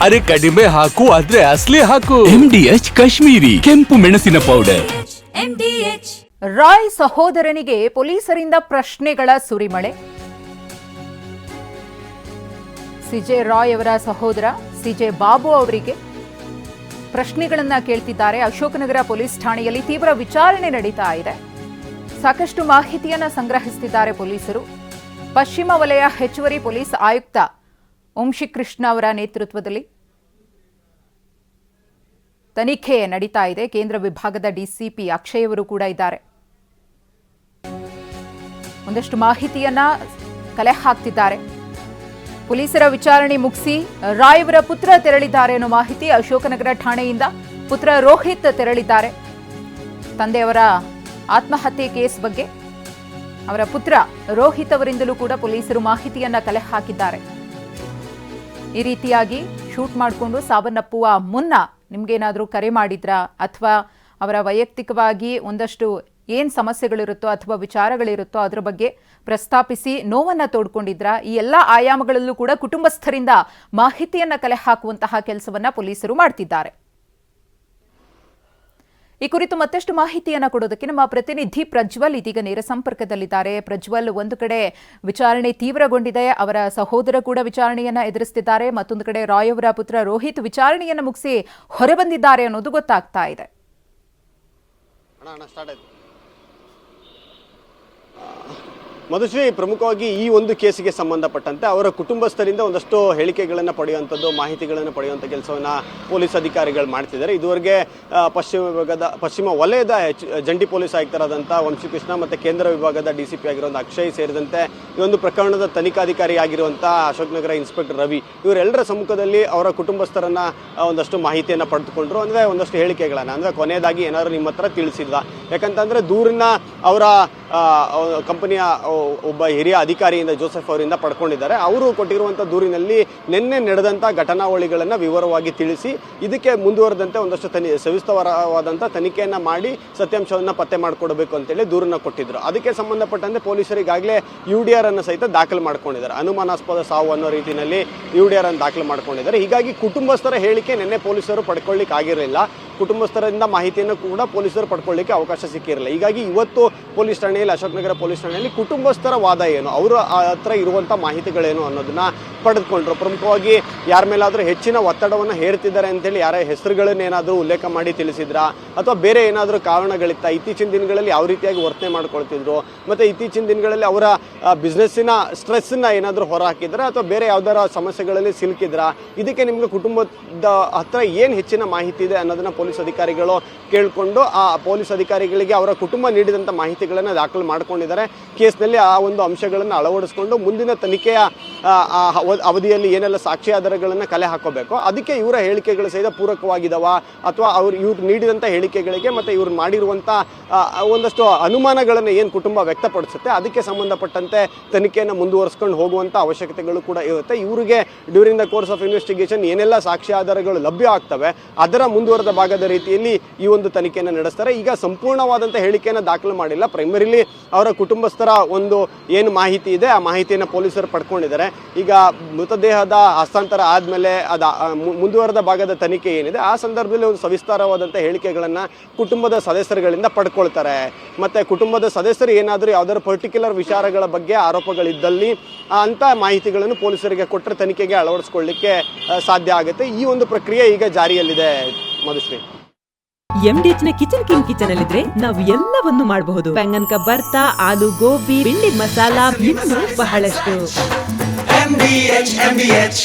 ಅರೆ ಕಡಿಮೆ ಹಾಕು ಆದ್ರೆ ಅಸ್ಲಿ ಹಾಕು. MDH ಕಾಶ್ಮೀರಿ ಕೆಂಪು ಮೆಣಸಿನ ಪೌಡರ್. ರಾಯ್ ಸಹೋದರನಿಗೆ ಪೊಲೀಸರಿಂದ ಪ್ರಶ್ನೆಗಳ ಸುರಿಮಳೆ. ಸಿಜೆ ರಾಯ್ ಅವರ ಸಹೋದರ ಸಿಜೆ ಬಾಬು ಅವರಿಗೆ ಪ್ರಶ್ನೆಗಳನ್ನ ಕೇಳ್ತಿದ್ದಾರೆ. ಅಶೋಕನಗರ ಪೊಲೀಸ್ ಠಾಣೆಯಲ್ಲಿ ತೀವ್ರ ವಿಚಾರಣೆ ನಡೀತಾ ಇದೆ. ಸಾಕಷ್ಟು ಮಾಹಿತಿಯನ್ನ ಸಂಗ್ರಹಿಸುತ್ತಿದ್ದಾರೆ ಪೊಲೀಸರು. ಪಶ್ಚಿಮ ವಲಯ ಹೆಚ್ಚುವರಿ ಪೊಲೀಸ್ ಆಯುಕ್ತ ವಂಶಿಕೃಷ್ಣ ಅವರ ನೇತೃತ್ವದಲ್ಲಿ ತನಿಖೆ ನಡೀತಾ ಇದೆ. ಕೇಂದ್ರ ವಿಭಾಗದ ಡಿಸಿಪಿ ಅಕ್ಷಯ್ ಅವರು ಕೂಡ ಇದ್ದಾರೆ. ಒಂದಷ್ಟು ಮಾಹಿತಿಯನ್ನ ಕಲೆ ಹಾಕ್ತಿದ್ದಾರೆ. ಪೊಲೀಸರ ವಿಚಾರಣೆ ಮುಗಿಸಿ ರಾಯ್ ಅವರ ಪುತ್ರ ತೆರಳಿದ್ದಾರೆ ಅನ್ನೋ ಮಾಹಿತಿ. ಅಶೋಕನಗರ ಠಾಣೆಯಿಂದ ಪುತ್ರ ರೋಹಿತ್ ತೆರಳಿದ್ದಾರೆ. ತಂದೆಯವರ ಆತ್ಮಹತ್ಯೆ ಕೇಸ್ ಬಗ್ಗೆ ಅವರ ಪುತ್ರ ರೋಹಿತ್ ಅವರಿಂದಲೂ ಕೂಡ ಪೊಲೀಸರು ಮಾಹಿತಿಯನ್ನ ಕಲೆ ಹಾಕಿದ್ದಾರೆ. ಈ ರೀತಿಯಾಗಿ ಶೂಟ್ ಮಾಡಿಕೊಂಡು ಸಾವನ್ನಪ್ಪುವ ಮುನ್ನ ನಿಮ್ಗೇನಾದ್ರೂ ಕರೆ ಮಾಡಿದ್ರಾ ಅಥವಾ ಅವರ ವೈಯಕ್ತಿಕವಾಗಿ ಒಂದಷ್ಟು ಏನ್ ಸಮಸ್ಯೆಗಳಿರುತ್ತೋ ಅಥವಾ ವಿಚಾರಗಳಿರುತ್ತೋ ಅದರ ಬಗ್ಗೆ ಪ್ರಸ್ತಾಪಿಸಿ ನೋವನ್ನ ತೋಡ್ಕೊಂಡಿದ್ರಾ? ಈ ಎಲ್ಲ ಆಯಾಮಗಳಲ್ಲೂ ಕೂಡ ಕುಟುಂಬಸ್ಥರಿಂದ ಮಾಹಿತಿಯನ್ನ ಕಲೆ ಹಾಕುವಂತಹ ಕೆಲಸವನ್ನ ಪೊಲೀಸರು ಮಾಡ್ತಿದ್ದಾರೆ. ಈ ಕುರಿತು ಮತ್ತಷ್ಟು ಮಾಹಿತಿಯನ್ನ ಕೊಡೋದಕ್ಕೆ ನಮ್ಮ ಪ್ರತಿನಿಧಿ ಪ್ರಜ್ವಲ್ ಇದೀಗ ನೇರ ಸಂಪರ್ಕದಲ್ಲಿದ್ದಾರೆ. ಪ್ರಜ್ವಲ್, ಒಂದು ಕಡೆ ವಿಚಾರಣೆ ತೀವ್ರಗೊಂಡಿದೆ, ಅವರ ಸಹೋದರ ಕೂಡ ವಿಚಾರಣೆಯನ್ನ ಎದುರಿಸುತ್ತಿದ್ದಾರೆ. ಮತ್ತೊಂದು ಕಡೆ ರಾಯ್ ಅವರ ಪುತ್ರ ರೋಹಿತ್ ವಿಚಾರಣೆಯನ್ನು ಮುಗಿಸಿ ಹೊರಬಂದಿದ್ದಾರೆ ಅನ್ನೋದು ಗೊತ್ತಾಗ್ತಾ ಇದೆ. ಮಧುಶ್ರೀ, ಪ್ರಮುಖವಾಗಿ ಈ ಒಂದು ಕೇಸಿಗೆ ಸಂಬಂಧಪಟ್ಟಂತೆ ಅವರ ಕುಟುಂಬಸ್ಥರಿಂದ ಒಂದಷ್ಟು ಹೇಳಿಕೆಗಳನ್ನು ಪಡೆಯುವಂಥದ್ದು, ಮಾಹಿತಿಗಳನ್ನು ಪಡೆಯುವಂಥ ಕೆಲಸವನ್ನು ಪೊಲೀಸ್ ಅಧಿಕಾರಿಗಳು ಮಾಡ್ತಿದ್ದಾರೆ. ಇದುವರೆಗೆ ಪಶ್ಚಿಮ ವಲಯದ ಜಂಟಿ ಪೊಲೀಸ್ ಆಯುಕ್ತರಾದಂಥ ವಂಶಿಕೃಷ್ಣ ಮತ್ತು ಕೇಂದ್ರ ವಿಭಾಗದ ಡಿಸಿಪಿ ಆಗಿರುವಂಥ ಅಕ್ಷಯ್ ಸೇರಿದಂತೆ ಈ ಒಂದು ಪ್ರಕರಣದ ತನಿಖಾಧಿಕಾರಿ ಆಗಿರುವಂಥ ಅಶೋಕನಗರ ಇನ್ಸ್ಪೆಕ್ಟರ್ ರವಿ ಇವರೆಲ್ಲರ ಸಮ್ಮುಖದಲ್ಲಿ ಅವರ ಕುಟುಂಬಸ್ಥರನ್ನ ಒಂದಷ್ಟು ಮಾಹಿತಿಯನ್ನು ಪಡೆದುಕೊಂಡ್ರು. ಅಂದರೆ ಒಂದಷ್ಟು ಹೇಳಿಕೆಗಳನ್ನು, ಅಂದರೆ ಕೊನೆಯದಾಗಿ ಏನಾದರೂ ನಿಮ್ಮ ಹತ್ರ ತಿಳಿಸಿಲ್ಲ, ಯಾಕಂತಂದರೆ ದೂರಿನ ಅವರ ಕಂಪನಿಯ ಒಬ್ಬ ಹಿರಿಯ ಅಧಿಕಾರಿಯಿಂದ ಜೋಸೆಫ್ ಅವರಿಂದ ಪಡ್ಕೊಂಡಿದ್ದಾರೆ. ಅವರು ಕೊಟ್ಟಿರುವಂಥ ದೂರಿನಲ್ಲಿ ನಿನ್ನೆ ನಡೆದಂಥ ಘಟನಾವಳಿಗಳನ್ನು ವಿವರವಾಗಿ ತಿಳಿಸಿ ಇದಕ್ಕೆ ಮುಂದುವರೆದಂತೆ ಒಂದಷ್ಟು ಸವಿಸ್ತರವಾದಂಥ ತನಿಖೆಯನ್ನು ಮಾಡಿ ಸತ್ಯಾಂಶವನ್ನು ಪತ್ತೆ ಮಾಡಿಕೊಡಬೇಕು ಅಂತೇಳಿ ದೂರನ್ನು ಕೊಟ್ಟಿದ್ದರು. ಅದಕ್ಕೆ ಸಂಬಂಧಪಟ್ಟಂತೆ ಪೊಲೀಸರಿಗಾಗಲೇ UDR ಅನ್ನು ಸಹಿತ ದಾಖಲು ಮಾಡ್ಕೊಂಡಿದ್ದಾರೆ. ಅನುಮಾನಾಸ್ಪದ ಸಾವು ಅನ್ನೋ ರೀತಿಯಲ್ಲಿ UDR ಅನ್ನು ದಾಖಲು ಮಾಡ್ಕೊಂಡಿದ್ದಾರೆ. ಹೀಗಾಗಿ ಕುಟುಂಬಸ್ಥರ ಹೇಳಿಕೆ ನಿನ್ನೆ ಪೊಲೀಸರು ಪಡ್ಕೊಳ್ಳಿಕ್ಕೆ ಆಗಿರಲಿಲ್ಲ. ಕುಟುಂಬಸ್ಥರಿಂದ ಮಾಹಿತಿಯನ್ನು ಕೂಡ ಪೊಲೀಸರು ಪಡ್ಕೊಳ್ಳಿಕ್ಕೆ ಅವಕಾಶ ಸಿಕ್ಕಿರಲಿಲ್ಲ. ಹೀಗಾಗಿ ಇವತ್ತು ಪೊಲೀಸ್ ಠಾಣೆಯಲ್ಲಿ, ಅಶೋಕನಗರ ಪೊಲೀಸ್ ಠಾಣೆಯಲ್ಲಿ ಕುಟುಂಬಸ್ಥರ ವಾದ ಏನು, ಅವರ ಹತ್ರ ಇರುವಂಥ ಮಾಹಿತಿಗಳೇನು ಅನ್ನೋದನ್ನ ಪಡೆದುಕೊಂಡ್ರು. ಪ್ರಮುಖವಾಗಿ ಯಾರ ಮೇಲಾದರೂ ಹೆಚ್ಚಿನ ಒತ್ತಡವನ್ನು ಹೇರ್ತಿದ್ದಾರೆ ಅಂತೇಳಿ ಯಾರ ಹೆಸರುಗಳನ್ನೇನಾದರೂ ಉಲ್ಲೇಖ ಮಾಡಿ ತಿಳಿಸಿದ್ರಾ ಅಥವಾ ಬೇರೆ ಏನಾದರೂ ಕಾರಣಗಳಿತ್ತ, ಇತ್ತೀಚಿನ ದಿನಗಳಲ್ಲಿ ಯಾವ ರೀತಿಯಾಗಿ ವರ್ತನೆ ಮಾಡ್ಕೊಳ್ತಿದ್ರು, ಮತ್ತು ಇತ್ತೀಚಿನ ದಿನಗಳಲ್ಲಿ ಅವರ ಬಿಸ್ನೆಸ್ಸಿನ ಸ್ಟ್ರೆಸ್ಸನ್ನು ಏನಾದರೂ ಹೊರ ಹಾಕಿದ್ರೆ ಅಥವಾ ಬೇರೆ ಯಾವ್ದಾರ ಸಮಸ್ಯೆಗಳಲ್ಲಿ ಸಿಲುಕಿದ್ರಾ, ಇದಕ್ಕೆ ನಿಮಗೆ ಕುಟುಂಬದ ಹತ್ರ ಏನು ಹೆಚ್ಚಿನ ಮಾಹಿತಿ ಇದೆ ಅನ್ನೋದನ್ನ ಪೊಲೀಸ್ ಅಧಿಕಾರಿಗಳು ಕೇಳಿಕೊಂಡು ಆ ಪೊಲೀಸ್ ಅಧಿಕಾರಿಗಳಿಗೆ ಅವರ ಕುಟುಂಬ ನೀಡಿದಂಥ ಮಾಹಿತಿಗಳನ್ನು ದಾಖಲು ಮಾಡಿಕೊಂಡಿದ್ದಾರೆ. ಕೇಸ್ನಲ್ಲಿ ಆ ಒಂದು ಅಂಶಗಳನ್ನು ಅಳವಡಿಸಿಕೊಂಡು ಮುಂದಿನ ತನಿಖೆಯ ಅವಧಿಯಲ್ಲಿ ಏನೆಲ್ಲ ಸಾಕ್ಷಿ ಆಧಾರಗಳನ್ನು ಕಲೆ ಹಾಕೋಬೇಕು, ಅದಕ್ಕೆ ಇವರ ಹೇಳಿಕೆಗಳು ಸಹಿತ ಪೂರಕವಾಗಿದ್ದಾವ ಅಥವಾ ಇವ್ರು ನೀಡಿದಂಥ ಹೇಳಿಕೆಗಳಿಗೆ ಮತ್ತು ಇವ್ರು ಮಾಡಿರುವಂಥ ಒಂದಷ್ಟು ಅನುಮಾನಗಳನ್ನು ಏನು ಕುಟುಂಬ ವ್ಯಕ್ತಪಡಿಸುತ್ತೆ ಅದಕ್ಕೆ ಸಂಬಂಧಪಟ್ಟಂತೆ ತನಿಖೆಯನ್ನು ಮುಂದುವರಿಸ್ಕೊಂಡು ಹೋಗುವಂಥ ಅವಶ್ಯಕತೆಗಳು ಕೂಡ ಇರುತ್ತೆ. ಇವರಿಗೆ during the course of investigation ಏನೆಲ್ಲ ಸಾಕ್ಷಿ ಆಧಾರಗಳು ಲಭ್ಯ ಆಗ್ತವೆ ಅದರ ಮುಂದುವರೆದ ಭಾಗದ ರೀತಿಯಲ್ಲಿ ಈ ಒಂದು ತನಿಖೆಯನ್ನು ನಡೆಸ್ತಾರೆ. ಈಗ ಸಂಪೂರ್ಣವಾದಂಥ ಹೇಳಿಕೆಯನ್ನು ದಾಖಲು ಮಾಡಿಲ್ಲ. ಪ್ರೈಮರಿಲಿ ಅವರ ಕುಟುಂಬಸ್ಥರ ಒಂದು ಏನು ಮಾಹಿತಿ ಇದೆ ಆ ಮಾಹಿತಿಯನ್ನು ಪೊಲೀಸರು ಪಡ್ಕೊಂಡಿದ್ದಾರೆ. ಈಗ ಮೃತದೇಹದ ಹಸ್ತಾಂತರ ಆದಮೇಲೆ ಮುಂದುವರೆದ ಭಾಗದ ತನಿಖೆ ಏನಿದೆ ಆ ಸಂದರ್ಭದಲ್ಲಿ ಒಂದು ಸವಿಸ್ತಾರವಾದಂಥ ಹೇಳಿಕೆಗಳನ್ನು ಕುಟುಂಬದ ಸದಸ್ಯರುಗಳಿಂದ ಪಡ್ಕೊಳ್ತಾರೆ. ಮತ್ತು ಕುಟುಂಬದ ಸದಸ್ಯರು ಏನಾದರೂ ಯಾವುದಾದ್ರು ಪರ್ಟಿಕ್ಯುಲರ್ ವಿಚಾರಗಳ ಬಗ್ಗೆ ಆರೋಪಗಳಿದ್ದಲ್ಲಿ ಅಂಥ ಮಾಹಿತಿಗಳನ್ನು ಪೊಲೀಸರಿಗೆ ಕೊಟ್ಟರೆ ತನಿಖೆಗೆ ಅಳವಡಿಸ್ಕೊಳ್ಳಿಕ್ಕೆ ಸಾಧ್ಯ ಆಗುತ್ತೆ. ಈ ಒಂದು ಪ್ರಕ್ರಿಯೆ ಈಗ ಜಾರಿಯಲ್ಲಿದೆ. ಮಧುಶ್ರೀ, MDH ನ ಕಿಚನ್ ಅಲ್ಲಿದ್ರೆ ನಾವು ಎಲ್ಲವನ್ನು ಮಾಡಬಹುದು. ಬೆಂಗನ್ ಕಾ ಬರ್ತಾ, ಆಲೂ ಗೋಬಿ, ಭಿಂಡಿ ಮಸಾಲಾ, ಇನ್ನೂ ಬಹಳಷ್ಟು. MDH